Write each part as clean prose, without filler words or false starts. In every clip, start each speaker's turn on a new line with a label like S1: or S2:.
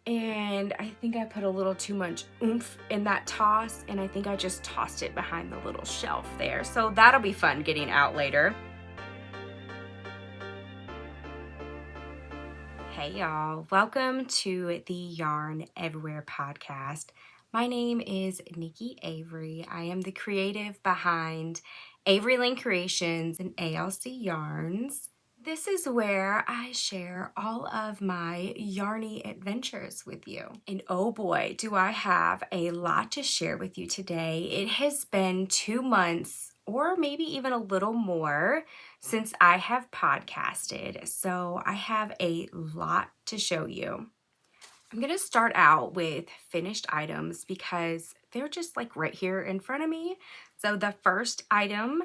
S1: and I think I put a little too much oomph in that toss, and I think I just tossed it behind the little shelf there. So that'll be fun getting out later. Hey y'all, welcome to the Yarn Everywhere podcast. My name is Nicky Avery. I am the creative behind Avery Lane Creations and ALC Yarns. This is where I share all of my yarny adventures with you. And oh boy, do I have a lot to share with you today. It has been 2 months or maybe even a little more since I have podcasted, so I have a lot to show you. I'm going to start out with finished items because they're just like right here in front of me. So the first item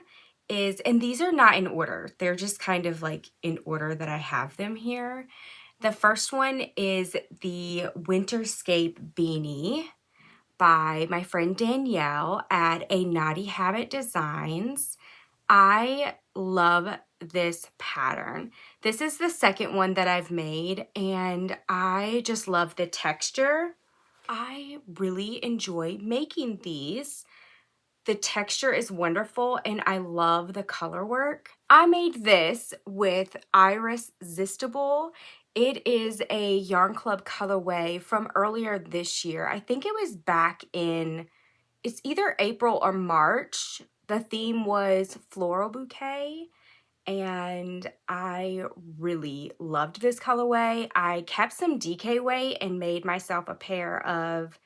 S1: is, and these are not in order, they're just kind of like in order that I have them here. The first one is the Winterscape Beanie by my friend Danielle at A Naughty Habit Designs. I love this pattern. This is the second one that I've made, and I just love the texture. I really enjoy making these. The texture is wonderful, and I love the color work. I made this with Iris Zistable. It is a Yarn Club colorway from earlier this year. I think it was back in, it's either April or March. The theme was Floral Bouquet, and I really loved this colorway. I kept some DK weight and made myself a pair of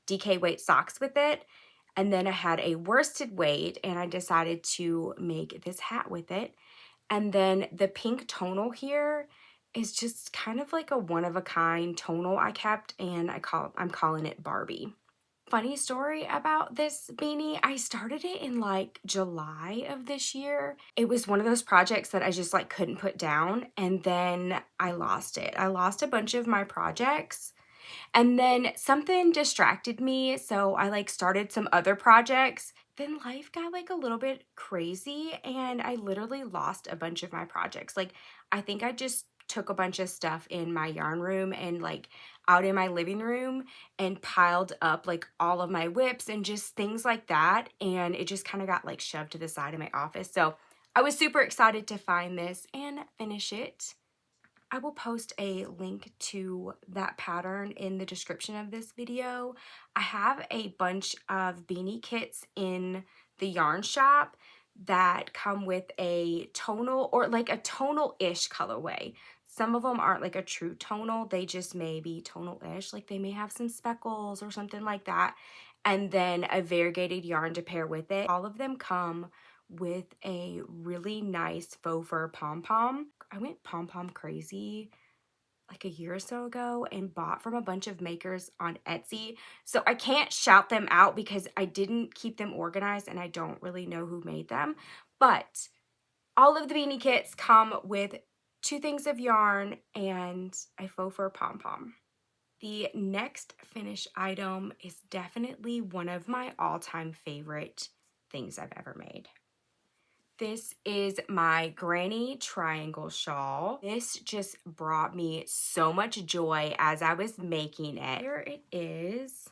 S1: DK weight socks with it. And then I had a worsted weight, and I decided to make this hat with it. And then the pink tonal here is just kind of like a one-of-a-kind tonal I kept, and I'm calling it Barbie. Funny story about this beanie, I started it in like July of this year. It was one of those projects that I just like couldn't put down, and then I lost it. I lost a bunch of my projects, and then something distracted me, so I like started some other projects. Then life got like a little bit crazy, and I literally lost a bunch of my projects. Like, I think I just took a bunch of stuff in my yarn room and like out in my living room and piled up like all of my whips and just things like that, and it just kind of got like shoved to the side of my office. So I was super excited to find this and finish it. I will post a link to that pattern in the description of this video. I have a bunch of beanie kits in the yarn shop that come with a tonal or like a tonal-ish colorway. Some of them aren't like a true tonal, they just may be tonal-ish, like they may have some speckles or something like that, and then a variegated yarn to pair with it. All of them come with a really nice faux fur pom-pom. I went pom-pom crazy like a year or so ago and bought from a bunch of makers on Etsy. So I can't shout them out because I didn't keep them organized and I don't really know who made them. But all of the beanie kits come with 2 things of yarn and a faux fur pom-pom. The next finished item is definitely one of my all-time favorite things I've ever made. This is my granny triangle shawl. This just brought me so much joy as I was making it. Here it is.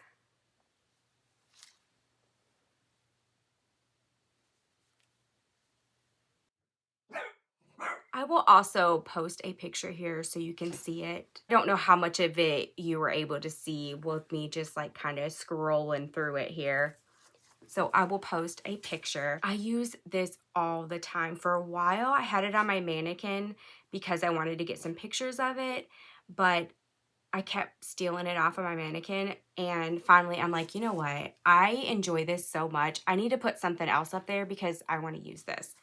S1: I will also post a picture here so you can see it. I don't know how much of it you were able to see with me just like kind of scrolling through it here. So I will post a picture. I use this all the time. For a while, I had it on my mannequin because I wanted to get some pictures of it, but I kept stealing it off of my mannequin. And finally, I'm like, you know what? I enjoy this so much. I need to put something else up there because I want to use this.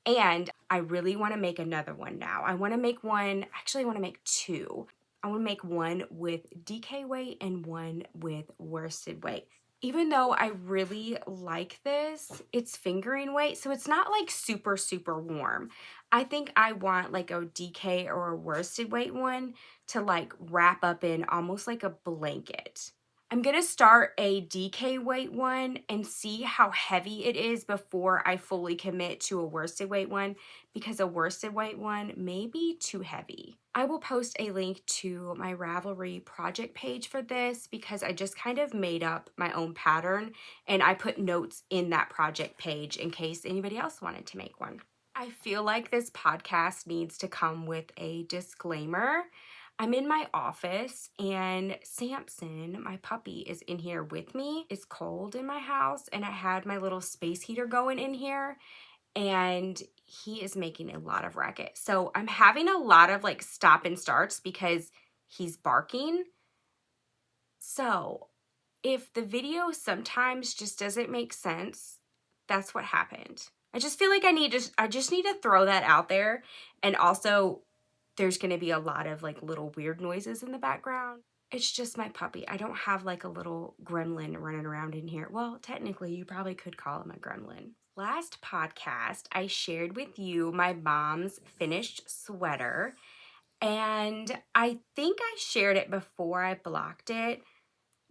S1: And I really want to make another one now. I want to make one, actually I want to make 2. I want to make one with DK weight and one with worsted weight. Even though I really like this, it's fingering weight, so it's not like super, super warm. I think I want like a DK or a worsted weight one to like wrap up in almost like a blanket. I'm gonna start a DK weight one and see how heavy it is before I fully commit to a worsted weight one, because a worsted weight one may be too heavy. I will post a link to my Ravelry project page for this because I just kind of made up my own pattern and I put notes in that project page in case anybody else wanted to make one. I feel like this podcast needs to come with a disclaimer. I'm in my office and Samson, my puppy, is in here with me. It's cold in my house and I had my little space heater going in here and he is making a lot of racket. So I'm having a lot of like stop and starts because he's barking. So if the video sometimes just doesn't make sense, that's what happened. I just feel like I just need to throw that out there. And also there's going to be a lot of like little weird noises in the background. It's just my puppy. I don't have like a little gremlin running around in here. Well, technically you probably could call him a gremlin. Last podcast, I shared with you my mom's finished sweater, and I think I shared it before I blocked it.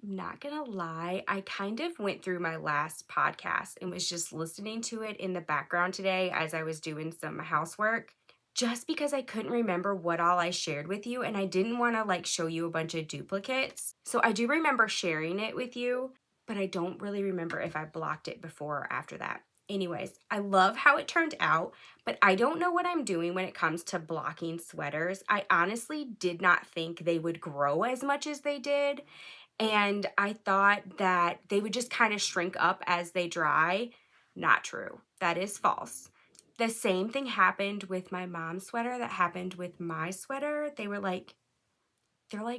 S1: I'm not gonna lie, I kind of went through my last podcast and was just listening to it in the background today as I was doing some housework, just because I couldn't remember what all I shared with you and I didn't want to like show you a bunch of duplicates. So I do remember sharing it with you, but I don't really remember if I blocked it before or after that. Anyways, I love how it turned out, but I don't know what I'm doing when it comes to blocking sweaters. I honestly did not think they would grow as much as they did. And I thought that they would just kind of shrink up as they dry. Not true. That is false. The same thing happened with my mom's sweater that happened with my sweater. They're like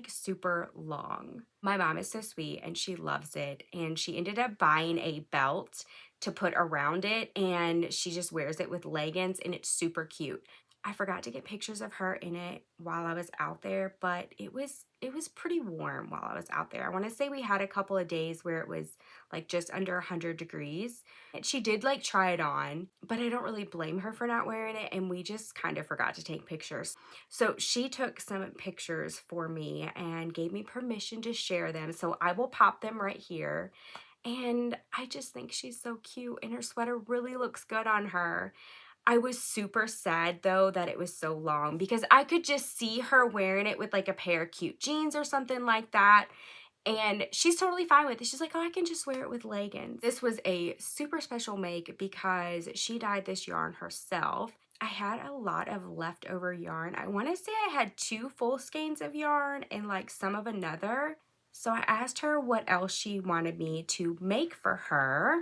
S1: super long. My mom is so sweet and she loves it. And she ended up buying a belt to put around it and she just wears it with leggings and it's super cute. I forgot to get pictures of her in it while I was out there, but it was pretty warm while I was out there. I want to say we had a couple of days where it was like just under 100 degrees. And she did like try it on, but I don't really blame her for not wearing it, and we just kind of forgot to take pictures. So she took some pictures for me and gave me permission to share them. So I will pop them right here. And I just think she's so cute and her sweater really looks good on her. I was super sad though that it was so long because I could just see her wearing it with like a pair of cute jeans or something like that. And she's totally fine with it. She's like, oh, I can just wear it with leggings. This was a super special make because she dyed this yarn herself. I had a lot of leftover yarn. I want to say I had 2 full skeins of yarn and like some of another. So I asked her what else she wanted me to make for her.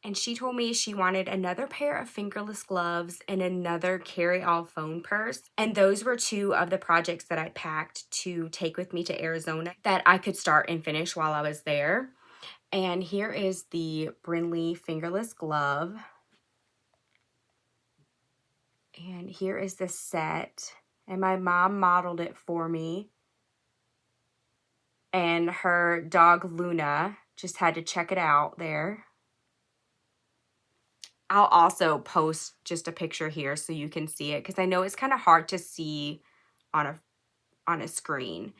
S1: And she told me she wanted another pair of fingerless gloves and another carry-all phone purse. And those were 2 of the projects that I packed to take with me to Arizona that I could start and finish while I was there. And here is the Brinley fingerless glove. And here is the set. And my mom modeled it for me. And her dog Luna just had to check it out there. I'll also post just a picture here so you can see it because I know it's kind of hard to see on a screen.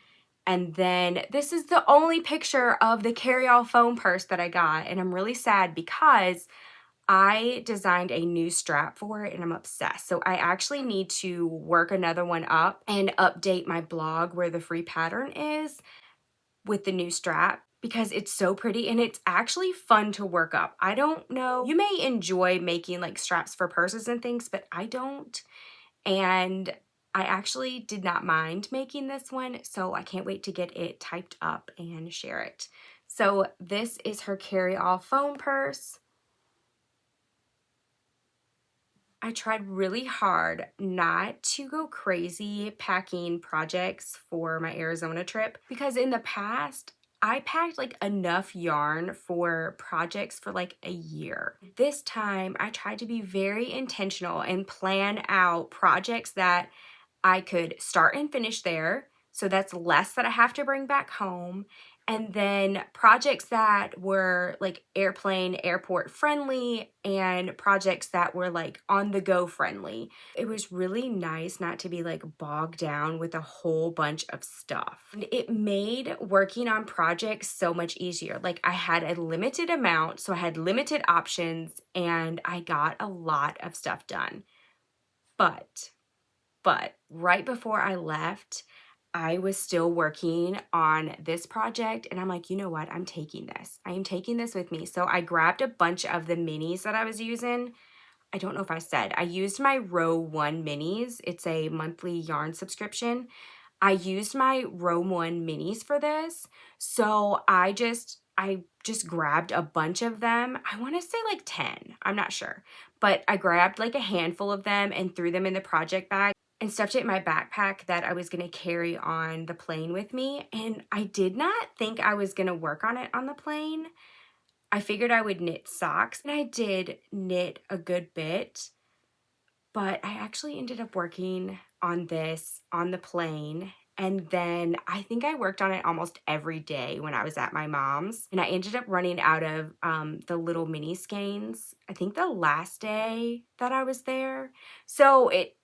S1: And then this is the only picture of the carry-all phone purse that I got, and I'm really sad because I designed a new strap for it and I'm obsessed. So I actually need to work another one up and update my blog where the free pattern is with the new strap, because it's so pretty and it's actually fun to work up. I don't know, you may enjoy making like straps for purses and things, but I don't. And I actually did not mind making this one, so I can't wait to get it typed up and share it. So this is her carry-all phone purse. I tried really hard not to go crazy packing projects for my Arizona trip because in the past, I packed like enough yarn for projects for like a year. This time, I tried to be very intentional and plan out projects that I could start and finish there. So that's less that I have to bring back home. And then projects that were like airplane, airport friendly, and projects that were like on the go friendly. It was really nice not to be like bogged down with a whole bunch of stuff. And it made working on projects so much easier. Like I had a limited amount, so I had limited options, and I got a lot of stuff done. But right before I left, I was still working on this project, and I'm like, you know what? I'm taking this. I am taking this with me. So I grabbed a bunch of the minis that I was using. I don't know if I said, I used my Row 1 minis. It's a monthly yarn subscription. I used my Row 1 minis for this. So I just grabbed a bunch of them. I want to say like 10. I'm not sure. But I grabbed like a handful of them and threw them in the project bag and stuffed it in my backpack that I was going to carry on the plane with me. And I did not think I was going to work on it on the plane. I figured I would knit socks, and I did knit a good bit, but I actually ended up working on this on the plane. And then I think I worked on it almost every day when I was at my mom's, and I ended up running out of the little mini skeins, I think the last day that I was there. So it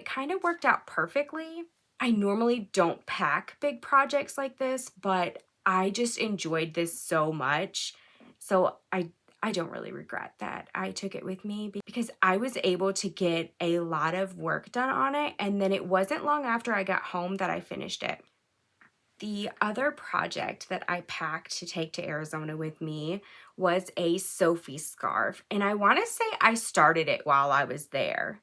S1: kind of worked out perfectly. I normally don't pack big projects like this, but I just enjoyed this so much. So I don't really regret that I took it with me, because I was able to get a lot of work done on it, and then it wasn't long after I got home that I finished it. The other project that I packed to take to Arizona with me was a Sophie scarf, and I want to say I started it while I was there.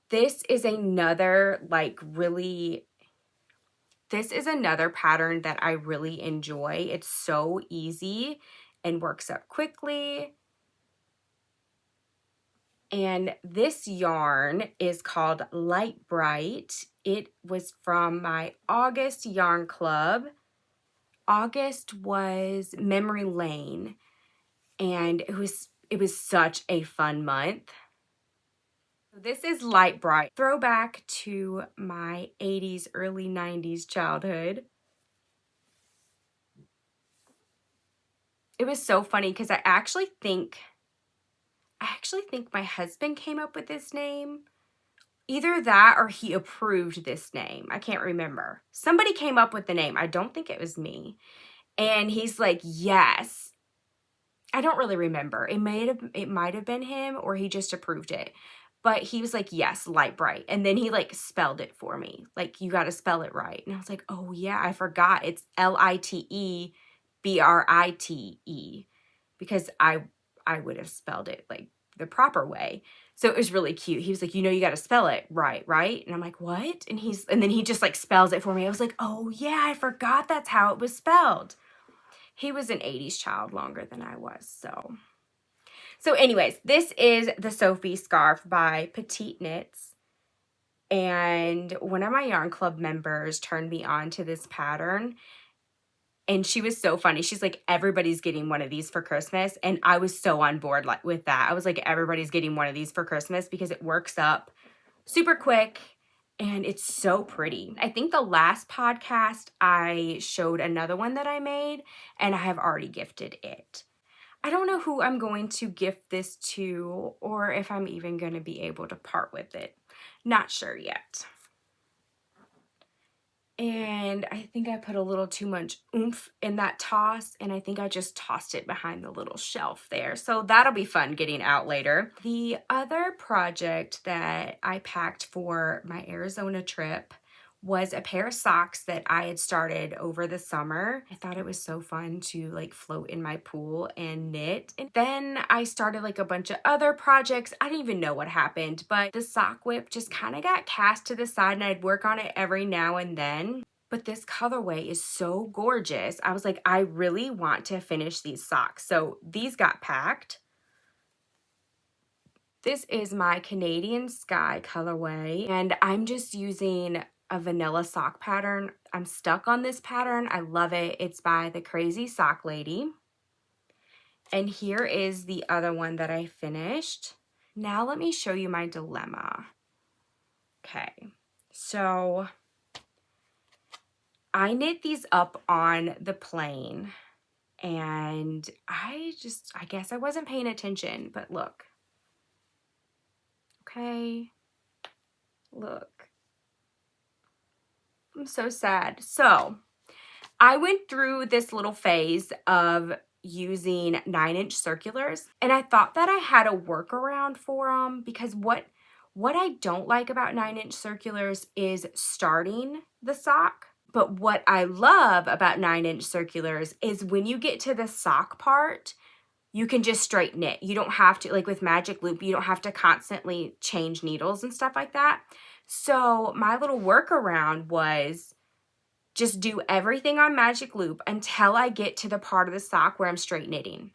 S1: This is another pattern that I really enjoy. It's so easy and works up quickly. And this yarn is called Light Bright. It was from my August Yarn Club. August was memory lane, and it was such a fun month. This is Light Bright, throwback to my 80s, early 90s childhood. It was so funny because I actually think my husband came up with this name. Either that or he approved this name. I can't remember. Somebody came up with the name. I don't think it was me. And he's like, yes. I don't really remember. It might have been him, or he just approved it. But he was like, yes, Light Bright. And then he like spelled it for me. Like, you got to spell it right. And I was like, oh yeah, I forgot. It's Littebrite, because I would have spelled it like the proper way. So it was really cute. He was like, you know, you got to spell it right? And I'm like, what? And then he just like spells it for me. I was like, oh yeah, I forgot that's how it was spelled. He was an 80s child longer than I was, So anyways, this is the Sophie Scarf by Petite Knits. And one of my Yarn Club members turned me on to this pattern. And she was so funny. She's like, everybody's getting one of these for Christmas. And I was so on board with that. I was like, everybody's getting one of these for Christmas because it works up super quick and it's so pretty. I think the last podcast I showed another one that I made, and I have already gifted it. I don't know who I'm going to gift this to, or if I'm even going to be able to part with it. Not sure yet. And I think I put a little too much oomph in that toss, and I think I just tossed it behind the little shelf there. So that'll be fun getting out later. The other project that I packed for my Arizona trip was a pair of socks that I had started over the summer. I thought it was so fun to like float in my pool and knit. And then I started like a bunch of other projects. I didn't even know what happened, but the sock whip just kind of got cast to the side, and I'd work on it every now and then. But this colorway is so gorgeous. I was like, I really want to finish these socks. So these got packed. This is my Canadian Sky colorway, and I'm just using a vanilla sock pattern. I'm stuck on this pattern. I love it. It's by the Crazy Sock Lady. And here is the other one that I finished. Now let me show you my dilemma. Okay, so I knit these up on the plane, and I guess I wasn't paying attention, but look. Okay, look. I'm so sad. So I went through this little phase of using 9-inch circulars, and I thought that I had a workaround for them, because what I don't like about 9-inch circulars is starting the sock. But what I love about 9-inch circulars is when you get to the sock part, you can just straight knit. You don't have to, like with Magic Loop, you don't have to constantly change needles and stuff like that. So my little workaround was just do everything on Magic Loop until I get to the part of the sock where I'm straight knitting.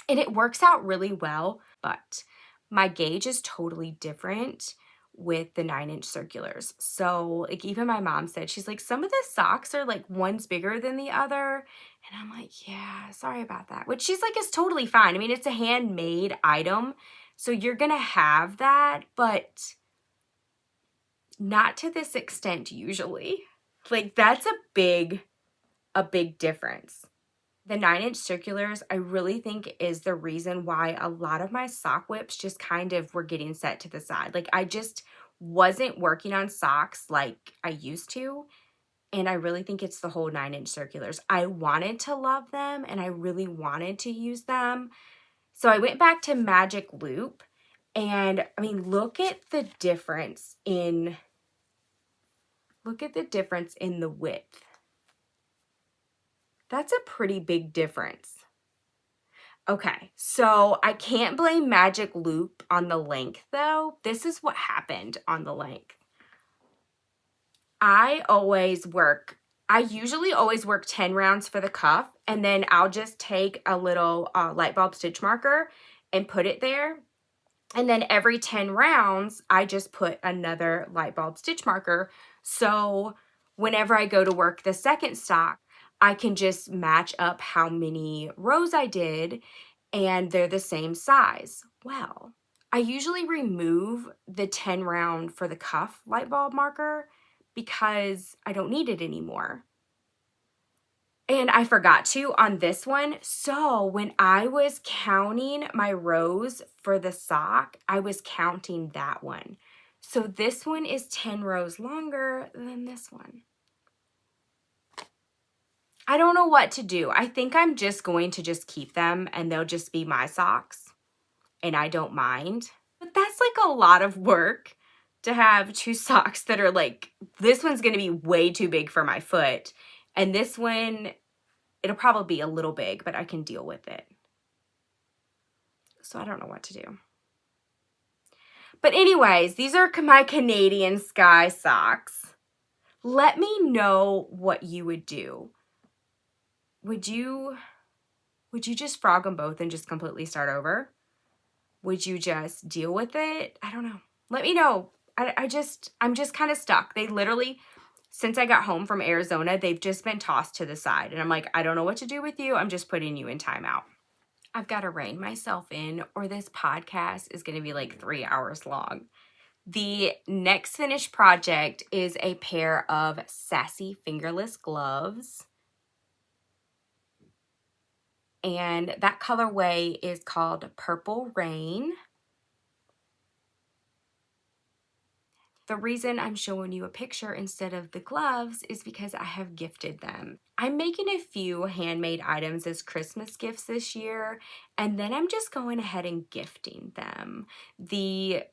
S1: And it works out really well, but my gauge is totally different with the 9-inch circulars. So like even my mom said, she's like, some of the socks are like one's bigger than the other. And I'm like, yeah, sorry about that. Which she's like, is totally fine. I mean, it's a handmade item, so you're gonna have that, but not to this extent usually. Like that's a big difference. The 9-inch circulars, I really think, is the reason why a lot of my sock whips just kind of were getting set to the side. Like I just wasn't working on socks like I used to. And I really think it's the whole 9-inch circulars. I wanted to love them and I really wanted to use them. So I went back to Magic Loop, and I mean, look at the difference in the width. That's a pretty big difference. Okay, so I can't blame Magic Loop on the length though. This is what happened on the length. I usually always work 10 rounds for the cuff, and then I'll just take a little light bulb stitch marker and put it there. And then every 10 rounds, I just put another light bulb stitch marker. So whenever I go to work the second stock, I can just match up how many rows I did, and they're the same size. Well, I usually remove the 10 round for the cuff light bulb marker because I don't need it anymore. And I forgot to on this one. So when I was counting my rows for the sock, I was counting that one. So this one is 10 rows longer than this one. I don't know what to do. I think I'm just going to just keep them and they'll just be my socks, and I don't mind. But that's like a lot of work to have two socks that are like, this one's going to be way too big for my foot, and this one, it'll probably be a little big, but I can deal with it. So I don't know what to do. But anyways, these are my Canadian Sky socks. Let me know what you would do. Would you just frog them both and just completely start over? Would you just deal with it? I don't know. Let me know. I'm just kind of stuck. They literally, since I got home from Arizona, they've just been tossed to the side. And I'm like, I don't know what to do with you. I'm just putting you in timeout. I've got to rein myself in, or this podcast is going to be like 3 hours long. The next finished project is a pair of Sassy fingerless gloves. And that colorway is called Purple Rain. The reason I'm showing you a picture instead of the gloves is because I have gifted them. I'm making a few handmade items as Christmas gifts this year, and then I'm just going ahead and gifting them. The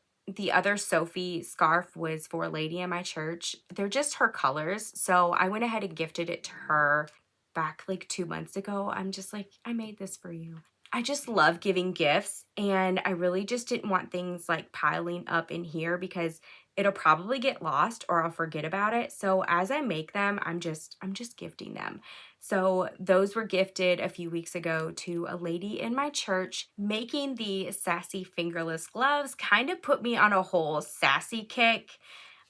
S1: other Sophie Scarf was for a lady in my church. They're just her colors, so I went ahead and gifted it to her back like 2 months ago. I'm just like, I made this for you. I just love giving gifts, and I really just didn't want things like piling up in here because it'll probably get lost or I'll forget about it. So as I make them, I'm just gifting them. So those were gifted a few weeks ago to a lady in my church. Making the Sassy fingerless gloves kind of put me on a whole sassy kick.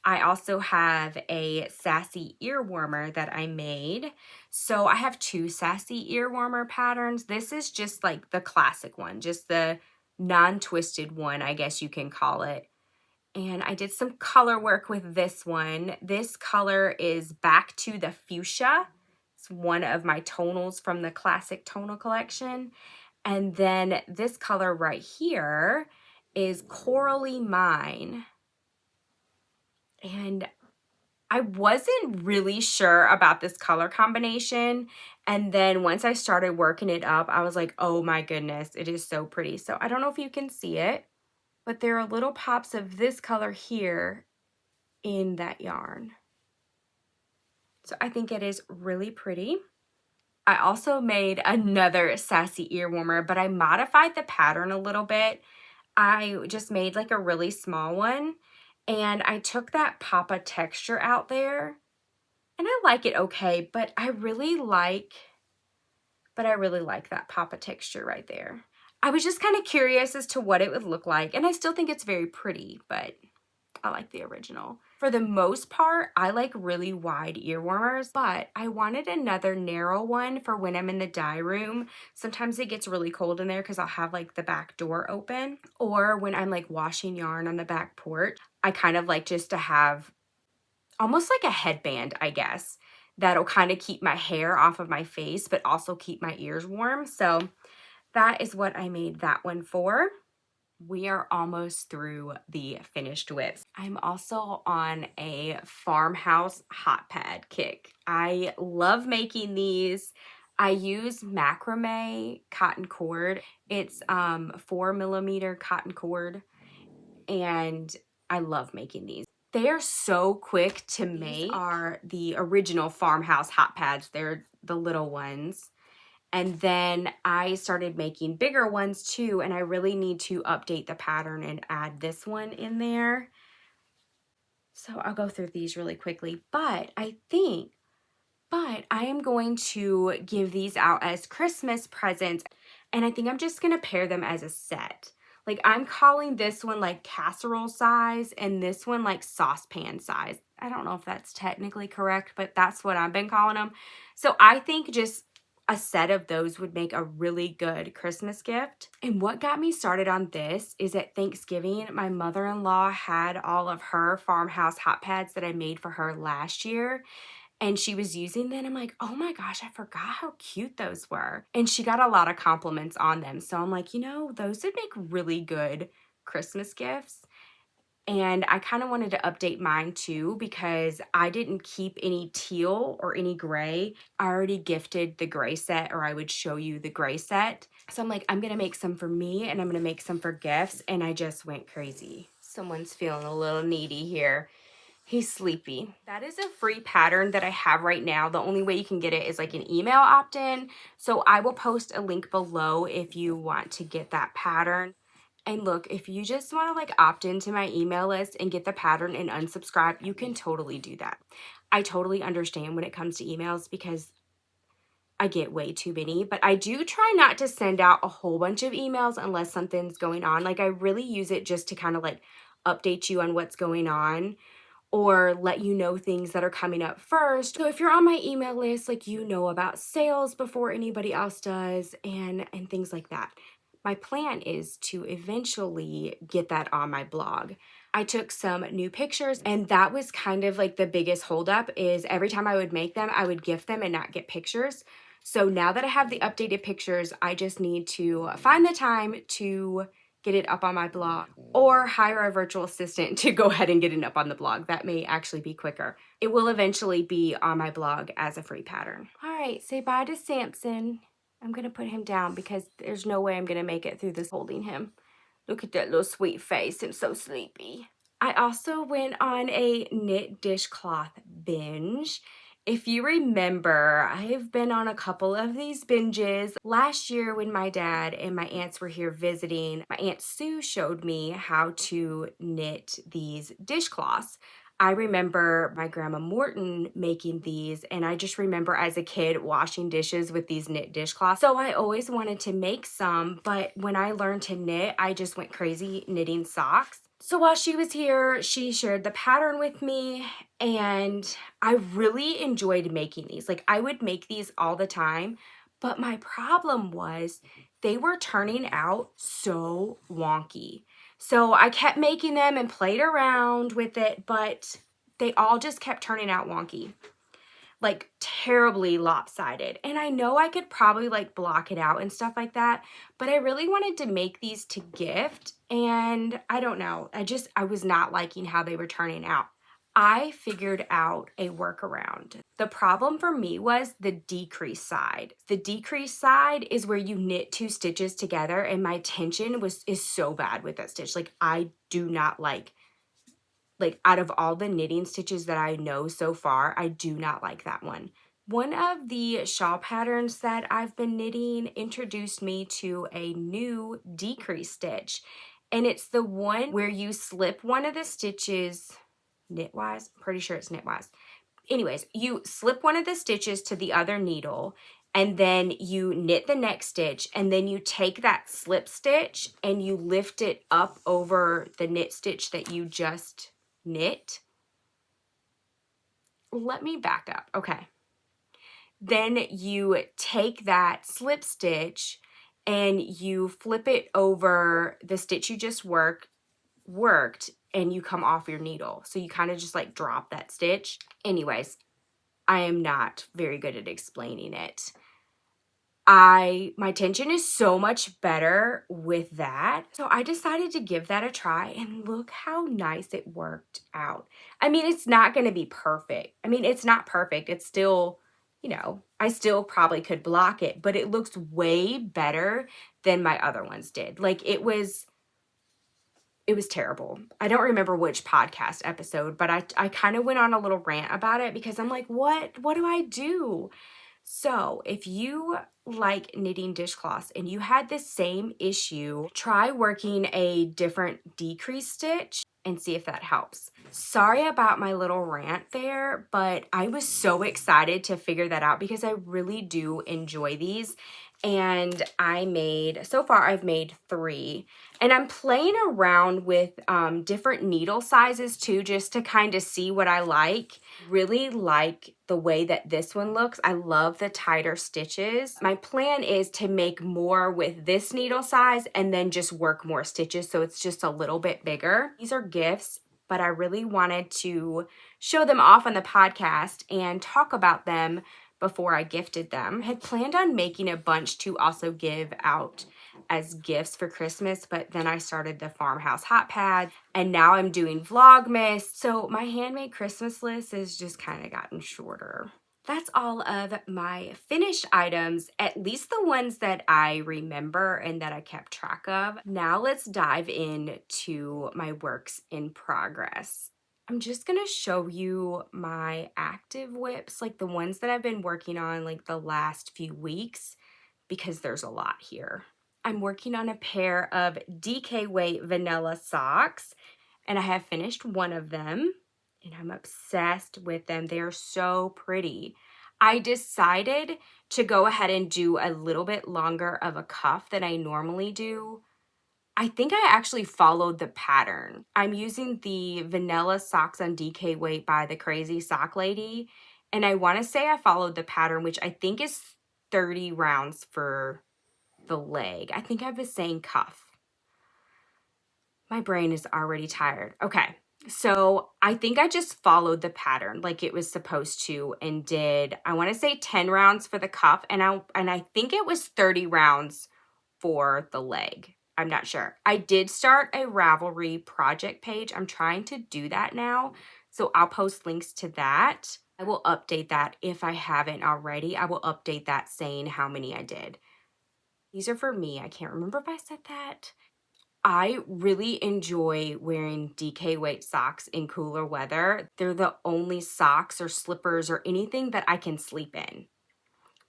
S1: I also have a Sassy Ear Warmer that I made. So I have 2 Sassy Ear Warmer patterns. This is just like the classic one, just the non-twisted one, I guess you can call it. And I did some color work with this one. This color is Back to the Fuchsia. It's one of my tonals from the Classic Tonal Collection. And then this color right here is Corally Mine. And I wasn't really sure about this color combination. And then once I started working it up, I was like, oh my goodness, it is so pretty. So I don't know if you can see it, but there are little pops of this color here in that yarn. So I think it is really pretty. I also made another Sassy Ear Warmer, but I modified the pattern a little bit. I just made like a really small one, and I took that Papa texture out there, and I like it okay, but I really like that Papa texture right there. I was just kind of curious as to what it would look like, and I still think it's very pretty, but I like the original. For the most part, I like really wide ear warmers, but I wanted another narrow one for when I'm in the dye room. Sometimes it gets really cold in there because I'll have like the back door open, or when I'm like washing yarn on the back porch, I kind of like just to have almost like a headband, I guess, that'll kind of keep my hair off of my face, but also keep my ears warm. So that is what I made that one for. We are almost through the finished whips. I'm also on a Farmhouse Hot Pad kick. I love making these. I use macrame cotton cord. It's 4mm cotton cord, and I love making these. They are so quick to make. These are the original Farmhouse Hot Pads. They're the little ones. And then I started making bigger ones too, and I really need to update the pattern and add this one in there. So I'll go through these really quickly, but I am going to give these out as Christmas presents, and I think I'm just gonna pair them as a set. Like, I'm calling this one like casserole size and this one like saucepan size. I don't know if that's technically correct, but that's what I've been calling them. So I think just a set of those would make a really good Christmas gift. And what got me started on this is at Thanksgiving, my mother-in-law had all of her Farmhouse Hot Pads that I made for her last year, and she was using them. I'm like, oh my gosh, I forgot how cute those were. And she got a lot of compliments on them. So I'm like, you know, those would make really good Christmas gifts. And I kind of wanted to update mine too, because I didn't keep any teal or any gray. I already gifted the gray set, or I would show you the gray set. So I'm like, I'm going to make some for me, and I'm going to make some for gifts. And I just went crazy. Someone's feeling a little needy here. He's sleepy. That is a free pattern that I have right now. The only way you can get it is like an email opt-in. So I will post a link below if you want to get that pattern. And look, if you just want to like opt into my email list and get the pattern and unsubscribe, you can totally do that. I totally understand when it comes to emails because I get way too many, but I do try not to send out a whole bunch of emails unless something's going on. Like, I really use it just to kind of like update you on what's going on, or let you know things that are coming up first. So if you're on my email list, like, you know about sales before anybody else does, and things like that. My plan is to eventually get that on my blog. I took some new pictures, and that was kind of like the biggest holdup, is every time I would make them, I would gift them and not get pictures. So now that I have the updated pictures, I just need to find the time to get it up on my blog, or hire a virtual assistant to go ahead and get it up on the blog. That may actually be quicker. It will eventually be on my blog as a free pattern. All right, say bye to Samson. I'm gonna put him down because there's no way I'm gonna make it through this holding him. Look at that little sweet face, I'm so sleepy. I also went on a knit dishcloth binge. If you remember, I've been on a couple of these binges. Last year when my dad and my aunts were here visiting, my Aunt Sue showed me how to knit these dishcloths. I remember my grandma Morton making these, and I just remember as a kid washing dishes with these knit dishcloths. So I always wanted to make some, but when I learned to knit, I just went crazy knitting socks. So while she was here, she shared the pattern with me, and I really enjoyed making these. Like, I would make these all the time, but my problem was they were turning out so wonky. So I kept making them and played around with it, but they all just kept turning out wonky, like terribly lopsided. And I know I could probably like block it out and stuff like that, but I really wanted to make these to gift, and I don't know, I was not liking how they were turning out. I figured out a workaround. The problem for me was the decrease side. The decrease side is where you knit 2 stitches together, and my tension is so bad with that stitch. Like, I do not like out of all the knitting stitches that I know so far, I do not like that one. One of the shawl patterns that I've been knitting introduced me to a new decrease stitch, and it's the one where you slip one of the stitches knitwise. I'm pretty sure it's knitwise. Anyways, you slip one of the stitches to the other needle, and then you knit the next stitch, and then you take that slip stitch and you lift it up over the knit stitch that you just knit. Let me back up. Okay. Then you take that slip stitch and you flip it over the stitch you just worked, and you come off your needle. So you kind of just like drop that stitch. Anyways, I am not very good at explaining it. My tension is so much better with that. So I decided to give that a try, and look how nice it worked out. I mean, it's not going to be perfect. I mean, it's not perfect. It's still, you know, I still probably could block it, but it looks way better than my other ones did. Like, it was terrible. I don't remember which podcast episode, but I kind of went on a little rant about it because I'm like, what do I do? So if you like knitting dishcloths and you had the same issue, try working a different decrease stitch and see if that helps. Sorry about my little rant there, but I was so excited to figure that out because I really do enjoy these. And so far I've made 3, and I'm playing around with different needle sizes too, just to kind of see what I like. Really like the way that this one looks. I love the tighter stitches. My plan is to make more with this needle size and then just work more stitches so it's just a little bit bigger. These are gifts, but I really wanted to show them off on the podcast and talk about them before I gifted them. I had planned on making a bunch to also give out as gifts for Christmas, but then I started the Farmhouse Hot Pad, and now I'm doing Vlogmas, so my handmade Christmas list has just kind of gotten shorter. That's all of my finished items, at least the ones that I remember and that I kept track of. Now let's dive into my works in progress. I'm just gonna show you my active whips, like the ones that I've been working on like the last few weeks, because there's a lot here. I'm working on a pair of DK weight vanilla socks, and I have finished one of them, and I'm obsessed with them. They are so pretty. I decided to go ahead and do a little bit longer of a cuff than I normally do. I think I actually followed the pattern. I'm using the vanilla socks on DK weight by the Crazy Sock Lady, and I want to say I followed the pattern, which I think is 30 rounds for the leg. I think I was saying cuff. My brain is already tired. Okay, so I think I just followed the pattern like it was supposed to, and did, I want to say 10 rounds for the cuff, and I think it was 30 rounds for the leg. I'm not sure. I did start a Ravelry project page. I'm trying to do that now, so I'll post links to that. I will update that if I haven't already. I will update that saying how many I did. These are for me. I can't remember if I said that. I really enjoy wearing DK weight socks in cooler weather. They're the only socks or slippers or anything that I can sleep in,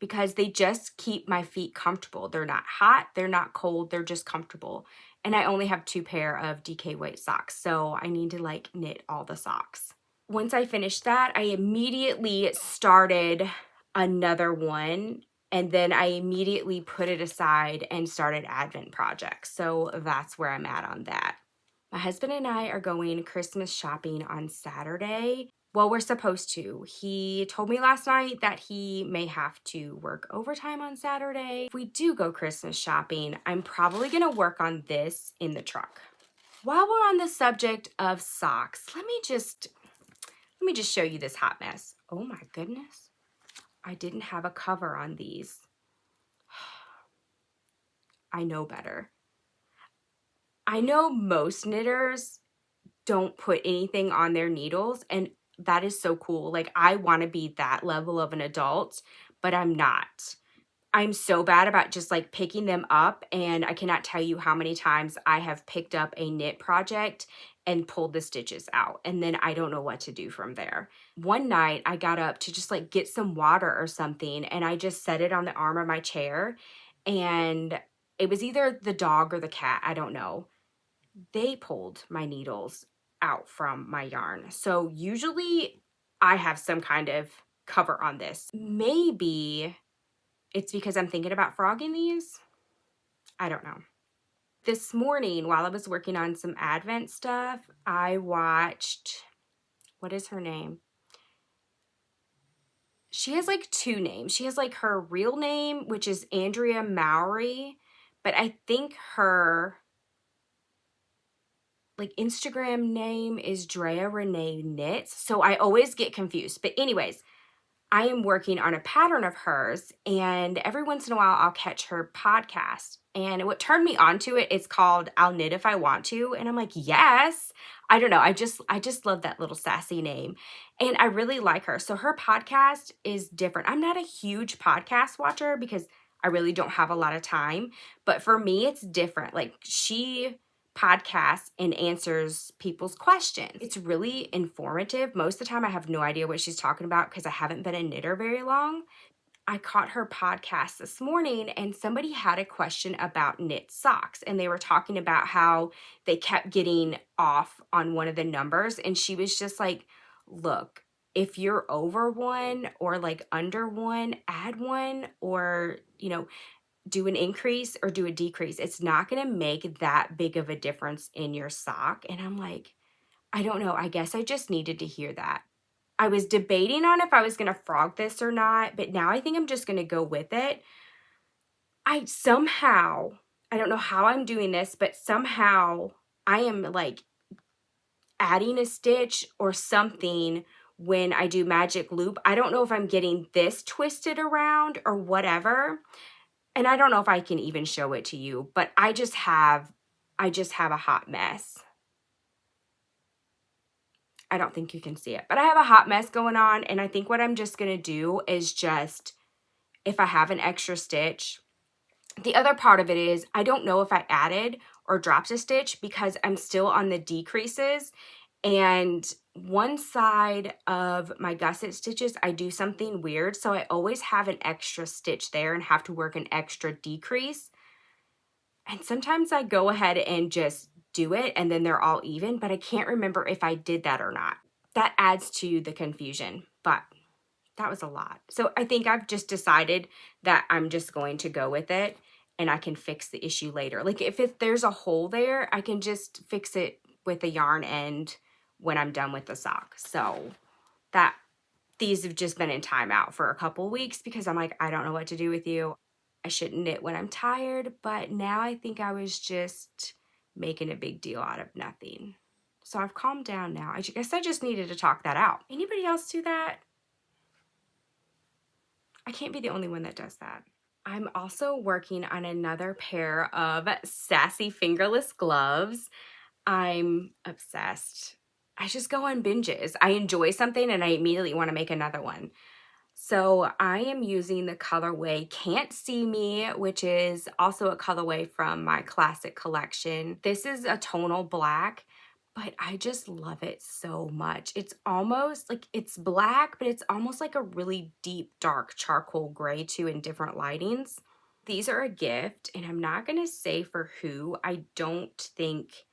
S1: because they just keep my feet comfortable. They're not hot, they're not cold, they're just comfortable. And I only have 2 pair of DK weight socks, so I need to like knit all the socks. Once I finished that, I immediately started another one, and then I immediately put it aside and started Advent projects. So that's where I'm at on that. My husband and I are going Christmas shopping on Saturday. Well, we're supposed to. He told me last night that he may have to work overtime on Saturday. If we do go Christmas shopping, I'm probably gonna work on this in the truck. While we're on the subject of socks, let me just show you this hot mess. Oh my goodness. I didn't have a cover on these. I know better. I know most knitters don't put anything on their needles, and that is so cool. Like, I want to be that level of an adult, but I'm not. I'm so bad about just like picking them up, and I cannot tell you how many times I have picked up a knit project and pulled the stitches out, and then I don't know what to do from there. One night I got up to just like get some water or something, and I just set it on the arm of my chair, and it was either the dog or the cat, I don't know. They pulled my needles out from my yarn. So usually I have some kind of cover on this. Maybe it's because I'm thinking about frogging these. I don't know. This morning, while I was working on some Advent stuff, I watched, what is her name? She has like two names. She has like her real name, which is Andrea Mowry, but I think her like Instagram name is Drea Renee Knits. So I always get confused. But anyways, I am working on a pattern of hers, and every once in a while I'll catch her podcast. And what turned me onto it is called I'll Knit If I Want To. And I'm like, yes. I don't know. I just love that little sassy name. And I really like her. So her podcast is different. I'm not a huge podcast watcher because I really don't have a lot of time. But for me, it's different. Like, she podcasts and answers people's questions. It's really informative. Most of the time I have no idea what she's talking about because I haven't been a knitter very long. I caught her podcast this morning, and somebody had a question about knit socks, and they were talking about how they kept getting off on one of the numbers, and she was just like, look, if you're over one or like under one, add one, or do an increase or do a decrease. It's not going to make that big of a difference in your sock. And I'm like, I don't know. I guess I just needed to hear that. I was debating on if I was going to frog this or not, but now I think I'm just going to go with it. I don't know how I'm doing this, but somehow I am like adding a stitch or something when I do magic loop. I don't know if I'm getting this twisted around or whatever. And I don't know if I can even show it to you, but I just have a hot mess. I don't think you can see it, but I have a hot mess going on, and I think what I'm just going to do is just, if I have an extra stitch, the other part of it is I don't know if I added or dropped a stitch because I'm still on the decreases, and one side of my gusset stitches, I do something weird, so I always have an extra stitch there and have to work an extra decrease. And sometimes I go ahead and just do it and then they're all even, but I can't remember if I did that or not. That adds to the confusion, but that was a lot. So I think I've just decided that I'm just going to go with it, and I can fix the issue later. Like, if there's a hole there, I can just fix it with a yarn end when I'm done with the sock. So these have just been in timeout for a couple weeks because I'm like, I don't know what to do with you. I shouldn't knit when I'm tired, but now I think I was just making a big deal out of nothing. So I've calmed down now. I guess I just needed to talk that out. Anybody else do that? I can't be the only one that does that. I'm also working on another pair of Sassy fingerless gloves. I'm obsessed. I just go on binges. I enjoy something and I immediately want to make another one. So I am using the colorway Can't See Me, which is also a colorway from my classic collection. This is a tonal black, but I just love it so much. It's almost like it's black, but it's almost like a really deep, dark charcoal gray too in different lightings. These are a gift, and I'm not going to say for who. I don't think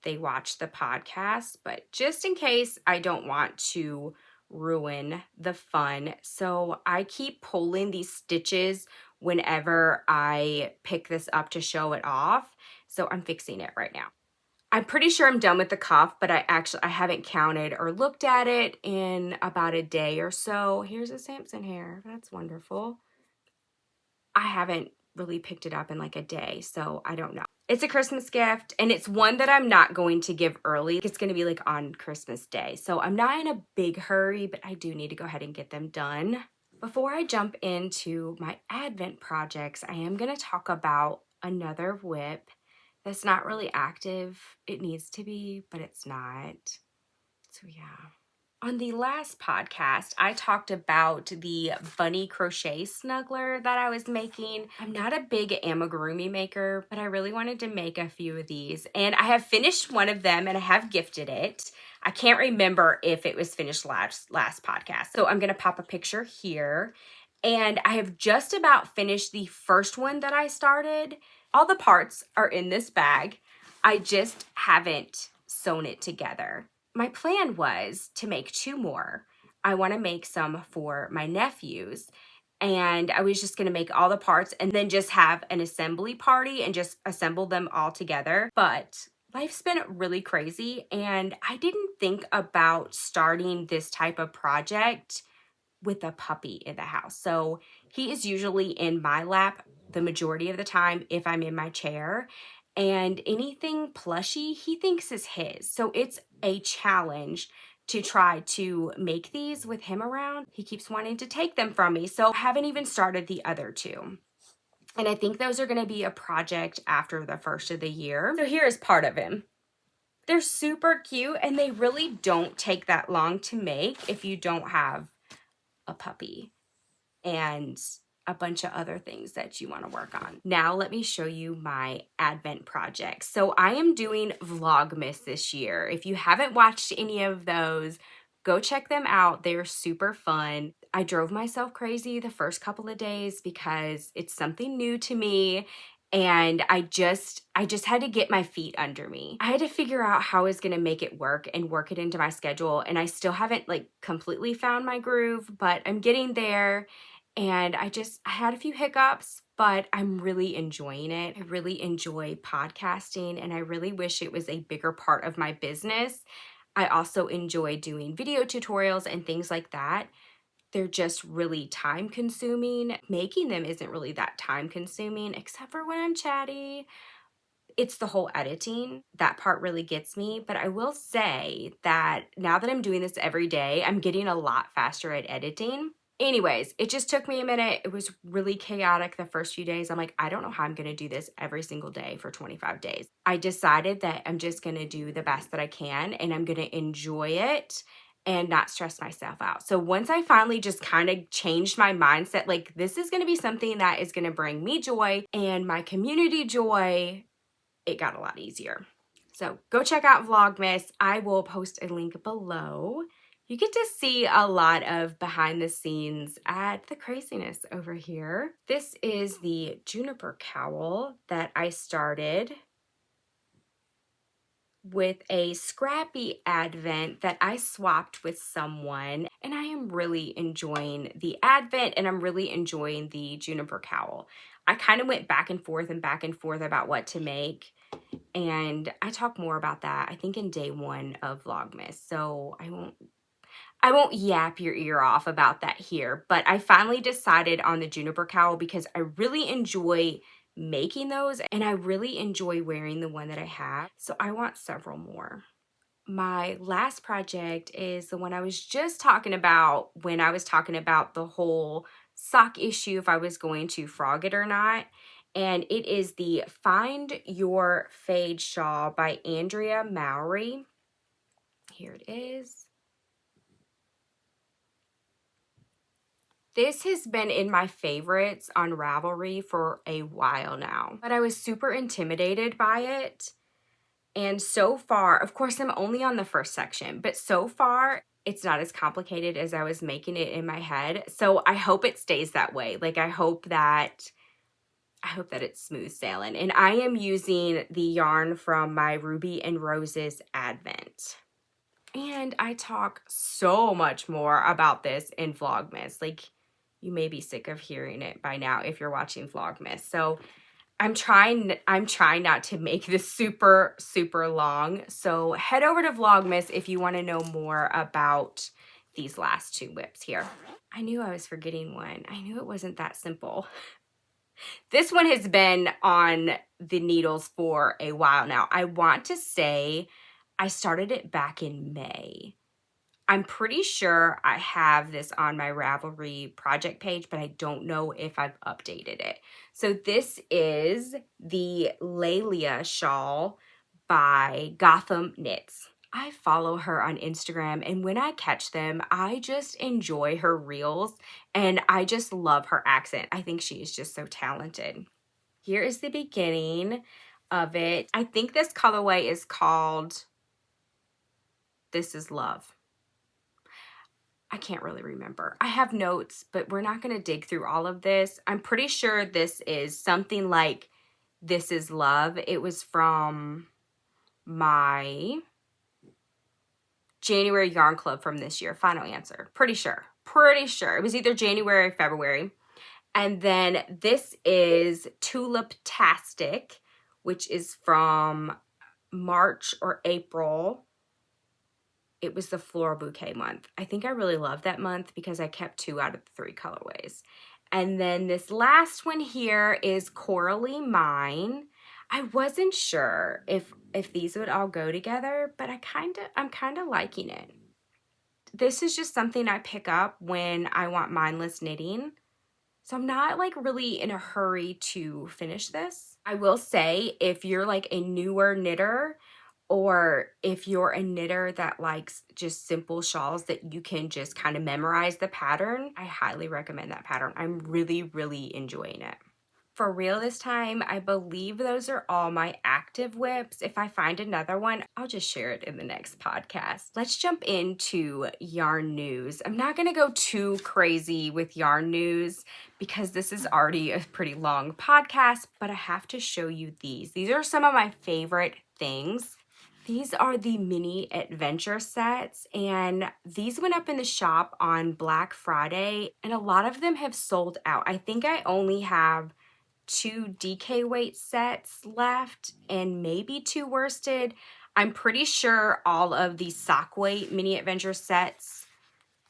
S1: they watch the podcast, but just in case, I don't want to ruin the fun. So I keep pulling these stitches whenever I pick this up to show it off. So I'm fixing it right now. I'm pretty sure I'm done with the cuff, but I haven't counted or looked at it in about a day or so. Here's a Samson hair. That's wonderful. I haven't really picked it up in like a day, so I don't know. It's a Christmas gift, and it's one that I'm not going to give early. It's going to be like on Christmas Day, so I'm not in a big hurry, but I do need to go ahead and get them done. Before I jump into my Advent projects, I am going to talk about another whip that's not really active. It needs to be, but it's not. So yeah. On the last podcast, I talked about the bunny crochet snuggler that I was making. I'm not a big amigurumi maker, but I really wanted to make a few of these. And I have finished one of them and I have gifted it. I can't remember if it was finished last podcast. So I'm going to pop a picture here. And I have just about finished the first one that I started. All the parts are in this bag. I just haven't sewn it together. My plan was to make 2 more. I want to make some for my nephews, and I was just going to make all the parts and then just have an assembly party and just assemble them all together. But life's been really crazy, and I didn't think about starting this type of project with a puppy in the house. So he is usually in my lap the majority of the time if I'm in my chair. And anything plushy, he thinks is his. So it's a challenge to try to make these with him around. He keeps wanting to take them from me. So I haven't even started the other 2. And I think those are going to be a project after the first of the year. So here is part of him. They're super cute, and they really don't take that long to make if you don't have a puppy and a bunch of other things that you want to work on. Now let me show you my Advent projects. So I am doing Vlogmas this year. If you haven't watched any of those, go check them out. They're super fun. I drove myself crazy the first couple of days because it's something new to me. And I just had to get my feet under me. I had to figure out how I was going to make it work and work it into my schedule. And I still haven't like completely found my groove, but I'm getting there. And I had a few hiccups, but I'm really enjoying it. I really enjoy podcasting, and I really wish it was a bigger part of my business. I also enjoy doing video tutorials and things like that. They're just really time consuming. Making them isn't really that time consuming, except for when I'm chatty. It's the whole editing. That part really gets me. But I will say that now that I'm doing this every day, I'm getting a lot faster at editing. Anyways, it just took me a minute. It was really chaotic the first few days. I'm like, I don't know how I'm going to do this every single day for 25 days. I decided that I'm just going to do the best that I can, and I'm going to enjoy it and not stress myself out. So once I finally just kind of changed my mindset, like this is going to be something that is going to bring me joy and my community joy, it got a lot easier. So go check out Vlogmas. I will post a link below. You get to see a lot of behind the scenes at the craziness over here. This is the juniper cowl that I started with a scrappy Advent that I swapped with someone, and I am really enjoying the Advent, and I'm really enjoying the juniper cowl. I kind of went back and forth about what to make, and I talk more about that I think in day 1 of Vlogmas, so I won't yap your ear off about that here, but I finally decided on the juniper cowl because I really enjoy making those, and I really enjoy wearing the one that I have, so I want several more. My last project is the one I was just talking about when I was talking about the whole sock issue, if I was going to frog it or not, and it is the Find Your Fade Shawl by Andrea Mowry. Here it is. This has been in my favorites on Ravelry for a while now, but I was super intimidated by it. And so far, of course, I'm only on the first section, but so far it's not as complicated as I was making it in my head. So I hope it stays that way. Like I hope that it's smooth sailing. And I am using the yarn from my Ruby and Roses Advent. And I talk so much more about this in Vlogmas. Like, you may be sick of hearing it by now if you're watching Vlogmas. So I'm trying not to make this super, super long. So head over to Vlogmas if you want to know more about these last 2 whips here. I knew I was forgetting one. I knew it wasn't that simple. This one has been on the needles for a while now. I want to say I started it back in May. I'm pretty sure I have this on my Ravelry project page, but I don't know if I've updated it. So this is the Lelia shawl by Gotham Knits. I follow her on Instagram, and when I catch them, I just enjoy her reels, and I just love her accent. I think she is just so talented. Here is the beginning of it. I think this colorway is called This Is Love. I can't really remember. I have notes, but we're not going to dig through all of this. I'm pretty sure this is something like This Is Love. It was from my January yarn club from this year. Final answer. Pretty sure. Pretty sure. It was either January or February. And then this is Tulip-tastic, which is from March or April. It was the floral bouquet month. I think I really love that month because I kept 2 out of the 3 colorways. And then this last one here is Coralie Mine. I wasn't sure if these would all go together, but I'm kind of liking it. This is just something I pick up when I want mindless knitting. So I'm not like really in a hurry to finish this. I will say if you're like a newer knitter, or if you're a knitter that likes just simple shawls that you can just kind of memorize the pattern, I highly recommend that pattern. I'm really, really enjoying it. For real this time, I believe those are all my active whips. If I find another one, I'll just share it in the next podcast. Let's jump into yarn news. I'm not going to go too crazy with yarn news because this is already a pretty long podcast, but I have to show you these. These are some of my favorite things. These are the mini adventure sets, and these went up in the shop on Black Friday, and a lot of them have sold out. I think I only have 2 DK weight sets left and maybe 2 worsted. I'm pretty sure all of the sock weight mini adventure sets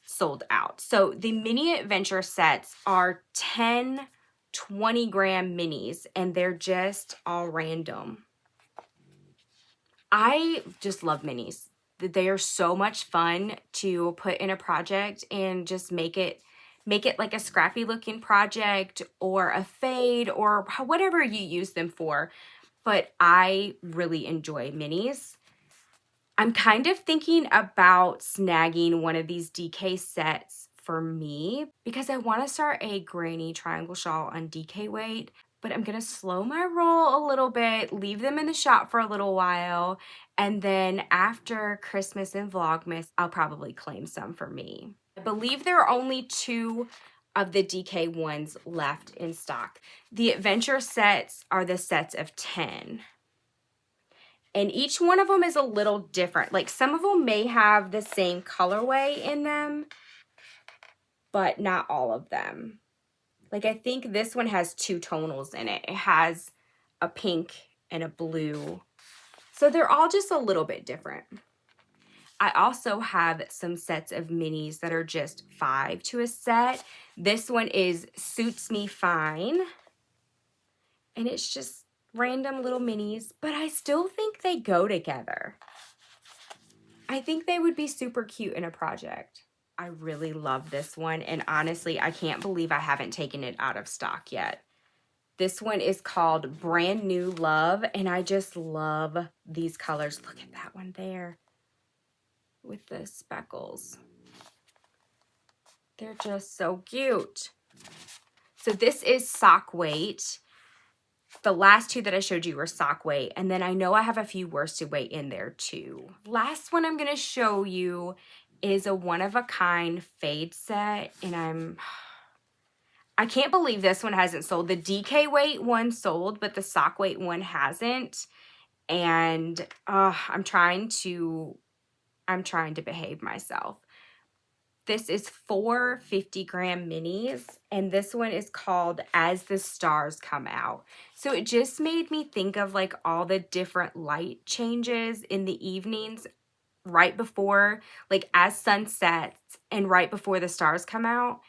S1: sold out. So the mini adventure sets are 10 20-gram minis, and they're just all random. I just love minis. They are so much fun to put in a project and just make it like a scrappy looking project or a fade or whatever you use them for. But I really enjoy minis. I'm kind of thinking about snagging one of these DK sets for me because I want to start a granny triangle shawl on DK weight, but I'm going to slow my roll a little bit, leave them in the shop for a little while, and then after Christmas and Vlogmas, I'll probably claim some for me. I believe there are only 2 of the DK ones left in stock. The adventure sets are the sets of 10. And each one of them is a little different. Like some of them may have the same colorway in them, but not all of them. Like I think this one has 2 tonals in it. It has a pink and a blue. So they're all just a little bit different. I also have some sets of minis that are just 5 to a set. This one is Suits Me Fine. And it's just random little minis, but I still think they go together. I think they would be super cute in a project. I really love this one, and honestly, I can't believe I haven't taken it out of stock yet. This one is called Brand New Love, and I just love these colors. Look at that one there with the speckles. They're just so cute. So this is sock weight. The last 2 that I showed you were sock weight, and then I know I have a few worsted weight in there too. Last one I'm going to show you is a one-of-a-kind fade set, and I can't believe this one hasn't sold. The DK weight one sold, but the sock weight one hasn't, and I'm trying to behave myself. This is 4 50-gram minis, and this one is called As the Stars Come Out. So it just made me think of like all the different light changes in the evenings right before, like as sun sets and right before the stars come out.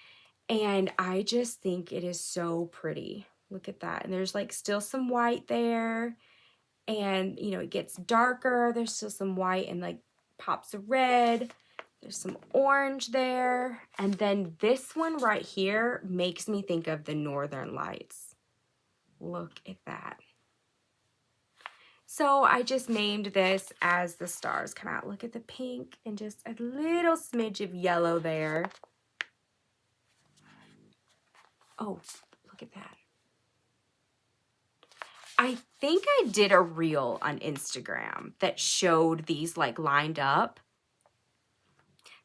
S1: And I just think it is so pretty. Look at that. And there's like still some white there. And, you know, it gets darker. There's still some white and like pops of red. There's some orange there. And then this one right here makes me think of the Northern Lights. Look at that. So I just named this as the stars come out. Look at the pink and just a little smidge of yellow there. Oh, look at that. I think I did a reel on Instagram that showed these like lined up.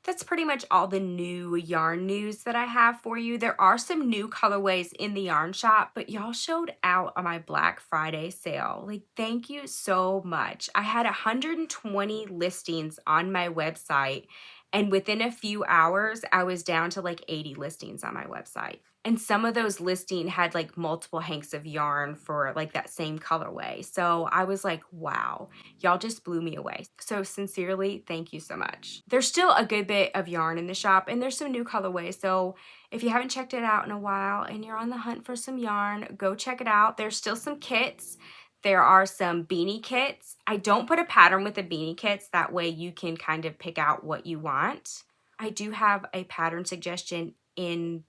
S1: That's pretty much all the new yarn news that I have for you. There are some new colorways in the yarn shop, but y'all showed out on my Black Friday sale. Like, thank you so much. I had 120 listings on my website, and within a few hours, I was down to like 80 listings on my website. And some of those listings had like multiple hanks of yarn for like that same colorway. So I was like, wow, y'all just blew me away. So sincerely, thank you so much. There's still a good bit of yarn in the shop, and there's some new colorways. So if you haven't checked it out in a while and you're on the hunt for some yarn, go check it out. There's still some kits. There are some beanie kits. I don't put a pattern with the beanie kits. That way you can kind of pick out what you want. I do have a pattern suggestion in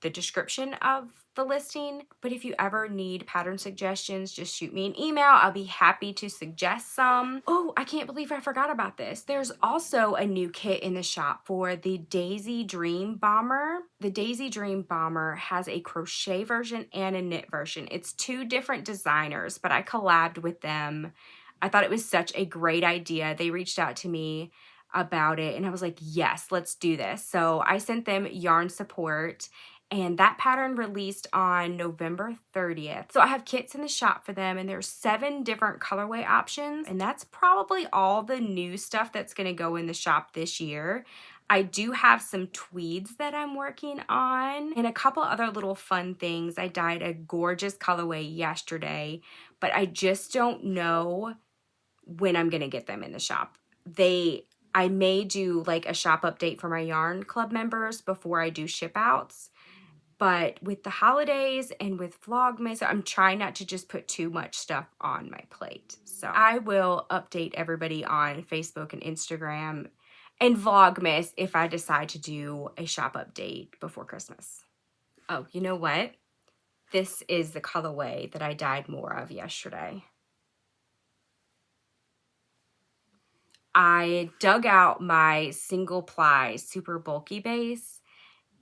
S1: the description of the listing, but if you ever need pattern suggestions, just shoot me an email. I'll be happy to suggest some. Oh, I can't believe I forgot about this. There's also a new kit in the shop for the Daisy Dream Bomber. The Daisy Dream Bomber has a crochet version and a knit version. It's two different designers, but I collabed with them. I thought it was such a great idea. They reached out to me about it and I was like, yes, let's do this. So I sent them yarn support, and that pattern released on November 30th. So I have kits in the shop for them, and there's 7 different colorway options, and that's probably all the new stuff that's going to go in the shop this year. I do have some tweeds that I'm working on and a couple other little fun things. I dyed a gorgeous colorway yesterday, but I just don't know when I'm going to get them in the shop. I may do like a shop update for my yarn club members before I do ship outs. But with the holidays and with Vlogmas, I'm trying not to just put too much stuff on my plate. So I will update everybody on Facebook and Instagram and Vlogmas if I decide to do a shop update before Christmas. Oh, you know what? This is the colorway that I dyed more of yesterday. I dug out my single ply super bulky base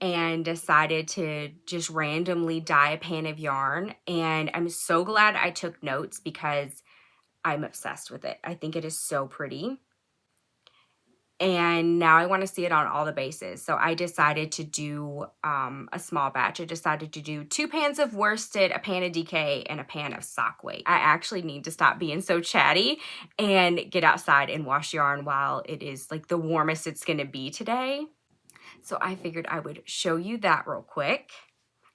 S1: and decided to just randomly dye a pan of yarn. And I'm so glad I took notes because I'm obsessed with it. I think it is so pretty. And now I want to see it on all the bases. So I decided to do a small batch. I decided to do 2 pans of worsted, a pan of DK, and a pan of sock weight. I actually need to stop being so chatty and get outside and wash yarn while it is like the warmest it's going to be today. So I figured I would show you that real quick.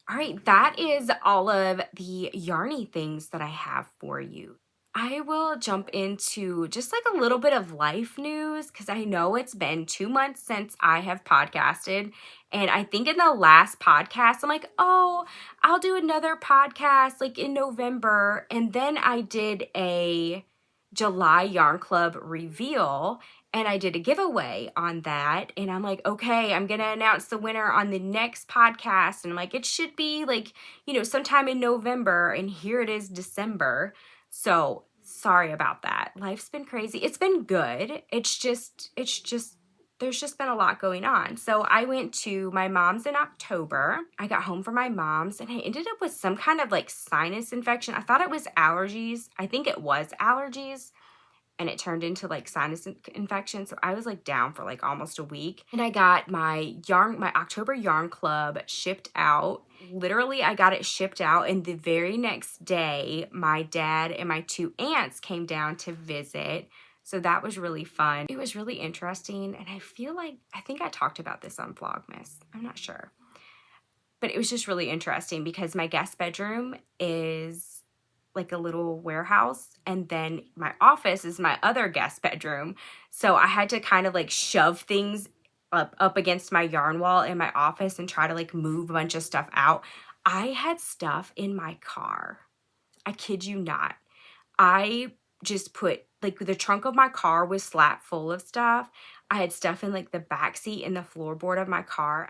S1: All right, that is all of the yarny things that I have for you. I will jump into just like a little bit of life news because I know it's been 2 months since I have podcasted. And I think in the last podcast, I'm like, oh, I'll do another podcast like in November. And then I did a July Yarn Club reveal. And I did a giveaway on that. And I'm like, okay, I'm going to announce the winner on the next podcast. And I'm like, it should be like, you know, sometime in November. And here it is, December. So sorry about that. Life's been crazy. It's been good. It's just, there's just been a lot going on. So I went to my mom's in October. I got home from my mom's and I ended up with some kind of like sinus infection. I thought it was allergies. I think it was allergies. And it turned into like sinus infection. So I was like down for like almost a week. And I got my October Yarn Club shipped out. Literally, I got it shipped out. And the very next day, my dad and my 2 aunts came down to visit. So that was really fun. It was really interesting. And I think I talked about this on Vlogmas. I'm not sure. But it was just really interesting because my guest bedroom is like a little warehouse, and then my office is my other guest bedroom. So I had to kind of like shove things up against my yarn wall in my office and try to like move a bunch of stuff out. I had stuff in my car. I kid you not. I just put, like, the trunk of my car was slap full of stuff. I had stuff in like the back seat and the floorboard of my car.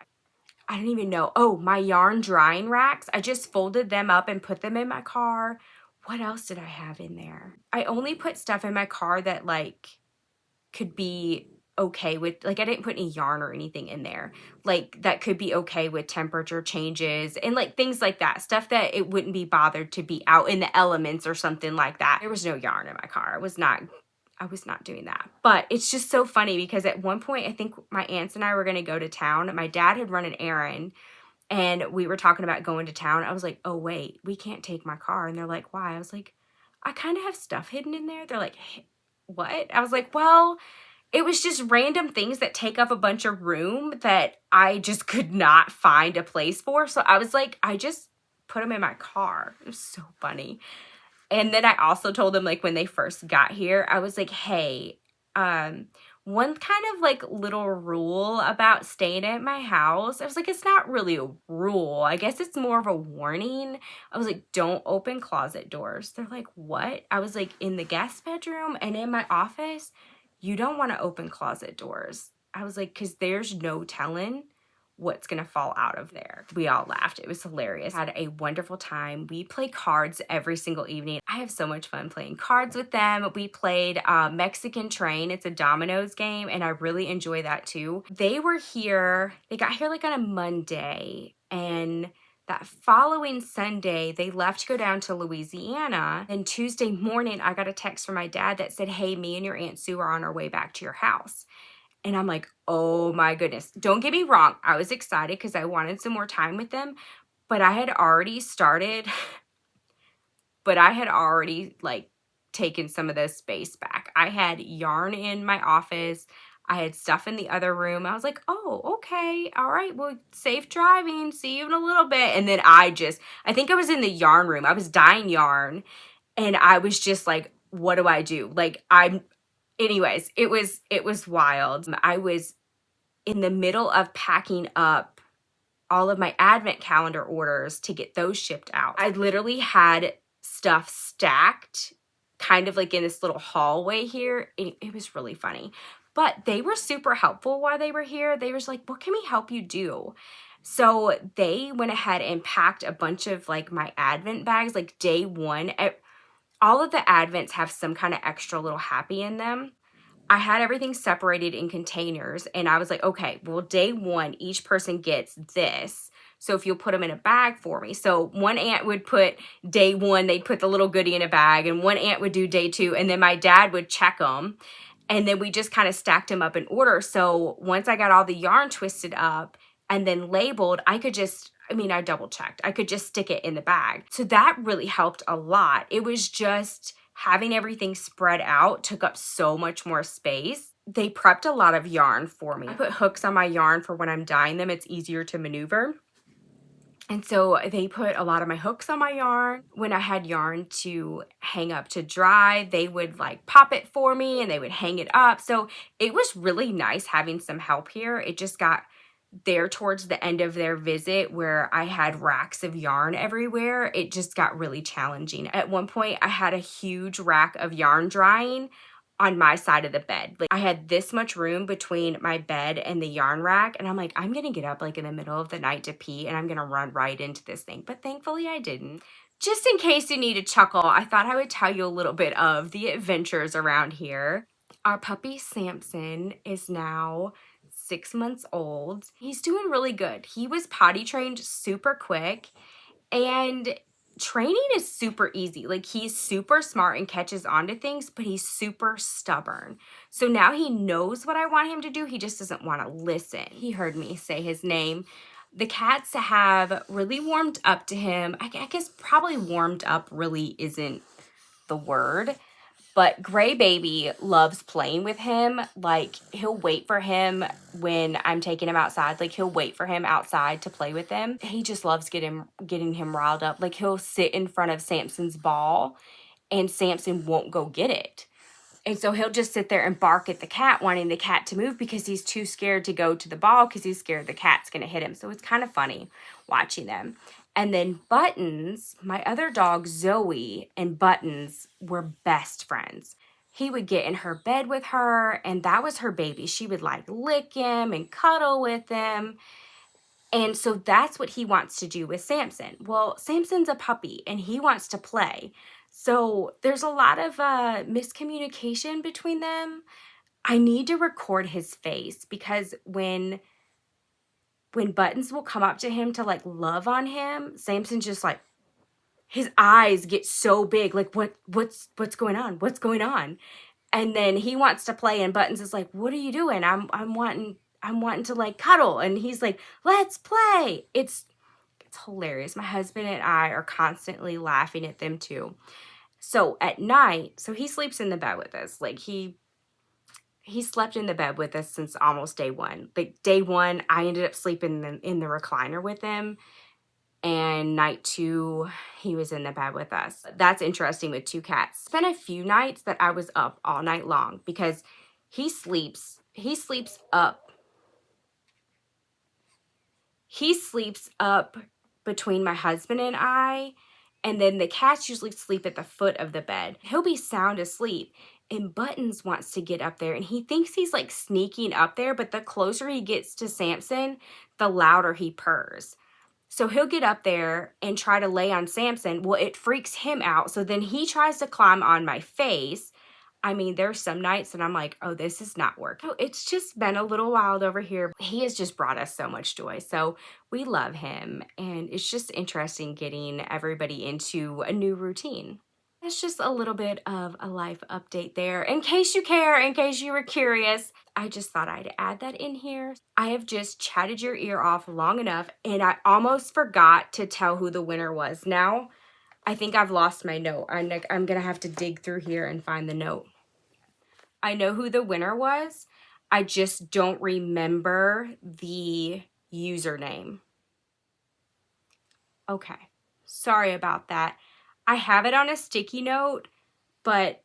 S1: I don't even know. Oh, my yarn drying racks. I just folded them up and put them in my car. What else did I have in there? I only put stuff in my car that like could be okay with, like, I didn't put any yarn or anything in there, like that could be okay with temperature changes and like things like that, stuff that it wouldn't be bothered to be out in the elements or something like that. There was no yarn in my car. I was not doing that. But it's just so funny because at one point, I think my aunts and I were going to go to town. My dad had run an errand and we were talking about going to town. I was like, oh wait, we can't take my car. And they're like, why? I was like, I kind of have stuff hidden in there. They're like, what? I was like, well, it was just random things that take up a bunch of room that I just could not find a place for. So I was like, I just put them in my car. It was so funny. And then I also told them, like, when they first got here, I was like, hey, one kind of like little rule about staying at my house. I was like, it's not really a rule. I guess it's more of a warning. I was like, don't open closet doors. They're like, what? I was like, in the guest bedroom and in my office, you don't want to open closet doors. I was like, because there's no telling what's gonna fall out of there. We all laughed. It was hilarious. Had a wonderful time. We play cards every single evening. I have so much fun playing cards with them. We played Mexican Train. It's a dominoes game, and I really enjoy that too. They were here, they got here like on a Monday, and that following Sunday, they left to go down to Louisiana. And Tuesday morning, I got a text from my dad that said, hey, me and your Aunt Sue are on our way back to your house. And I'm like, oh my goodness. Don't get me wrong. I was excited because I wanted some more time with them. But I had already started, like taken some of the space back. I had yarn in my office. I had stuff in the other room. I was like, oh, okay. All right. Well, safe driving. See you in a little bit. And then I think I was in the yarn room. I was dyeing yarn. And I was just like, what do I do? Like, anyways, it was wild. I was in the middle of packing up all of my advent calendar orders to get those shipped out. I literally had stuff stacked kind of like in this little hallway here. It was really funny. But they were super helpful while they were here. They were like, what can we help you do? So they went ahead and packed a bunch of like my advent bags, like day one. All of the advents have some kind of extra little happy in them. I had everything separated in containers, and I was like, okay, well, day one, each person gets this. So if you'll put them in a bag for me. So one aunt would put day one, they'd put the little goodie in a bag, and one aunt would do day two, and then my dad would check them. And then we just kind of stacked them up in order. So once I got all the yarn twisted up and then labeled, I double checked. I could just stick it in the bag. So that really helped a lot. It was just having everything spread out took up so much more space. They prepped a lot of yarn for me. I put hooks on my yarn for when I'm dyeing them. It's easier to maneuver. And so they put a lot of my hooks on my yarn. When I had yarn to hang up to dry, they would like pop it for me and they would hang it up. So it was really nice having some help here. It just got there towards the end of their visit where I had racks of yarn everywhere. It just got really challenging. At one point, I had a huge rack of yarn drying on my side of the bed. Like, I had this much room between my bed and the yarn rack, and I'm like, I'm gonna get up like in the middle of the night to pee and I'm gonna run right into this thing. But thankfully I didn't. Just in case you need a chuckle, I thought I would tell you a little bit of the adventures around here. Our puppy Samson is now 6 months old. He's doing really good. He was potty trained super quick, and training is super easy. Like, he's super smart and catches on to things, but he's super stubborn. So now he knows what I want him to do. He just doesn't want to listen. He heard me say his name. The cats have really warmed up to him. I guess probably warmed up really isn't the word. But Gray Baby loves playing with him. Like, he'll wait for him when I'm taking him outside. Like, he'll wait for him outside to play with him. He just loves getting him riled up. Like, he'll sit in front of Samson's ball, and Samson won't go get it. And so he'll just sit there and bark at the cat, wanting the cat to move because he's too scared to go to the ball because he's scared the cat's going to hit him. So it's kind of funny watching them. And then Buttons, my other dog Zoe, and Buttons were best friends. He would get in her bed with her, and that was her baby. She would like lick him and cuddle with him. And so that's what he wants to do with Samson. Well, Samson's a puppy and he wants to play. So there's a lot of miscommunication between them. I need to record his face because when Buttons will come up to him to like love on him, Samson just like, his eyes get so big, like what's going on? What's going on? And then he wants to play and Buttons is like, what are you doing? I'm wanting to like cuddle. And he's like, let's play. It's hilarious. My husband and I are constantly laughing at them too. So at night, so he sleeps in the bed with us. Like he slept in the bed with us since almost day one. Like day one, I ended up sleeping in the recliner with him. And night 2, he was in the bed with us. That's interesting with 2 cats. It's been a few nights that I was up all night long because he sleeps up between my husband and I, and then the cats usually sleep at the foot of the bed. He'll be sound asleep, and Buttons wants to get up there, and he thinks he's like sneaking up there, but the closer he gets to Samson, the louder he purrs. So he'll get up there and try to lay on Samson. Well, it freaks him out. So then he tries to climb on my face. I mean, there's some nights that I'm like, oh, this is not working. It's just been a little wild over here. He has just brought us so much joy. So we love him. And it's just interesting getting everybody into a new routine. That's just a little bit of a life update there. In case you care, in case you were curious, I just thought I'd add that in here. I have just chatted your ear off long enough, and I almost forgot to tell who the winner was. Now, I think I've lost my note. I'm going to have to dig through here and find the note. I know who the winner was. I just don't remember the username. Okay, sorry about that. I have it on a sticky note, but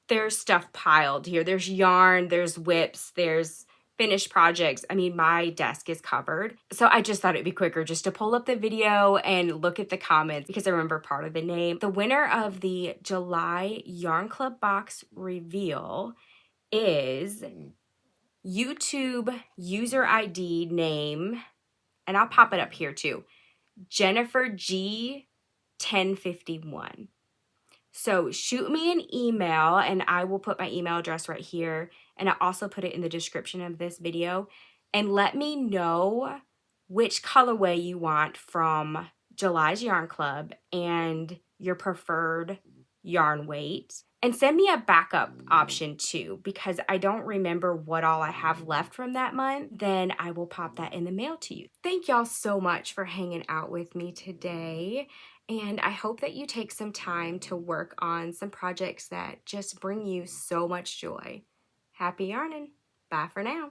S1: there's stuff piled here. There's yarn, there's whips, there's finished projects. I mean, my desk is covered. So I just thought it'd be quicker just to pull up the video and look at the comments because I remember part of the name. The winner of the July Yarn Club box reveal is YouTube user ID name, and I'll pop it up here too, Jennifer G 1051. So shoot me an email and I will put my email address right here, and I'll also put it in the description of this video, and let me know which colorway you want from July's Yarn Club and your preferred yarn weight. And send me a backup option too, because I don't remember what all I have left from that month. Then I will pop that in the mail to you. Thank y'all so much for hanging out with me today. And I hope that you take some time to work on some projects that just bring you so much joy. Happy yarning. Bye for now.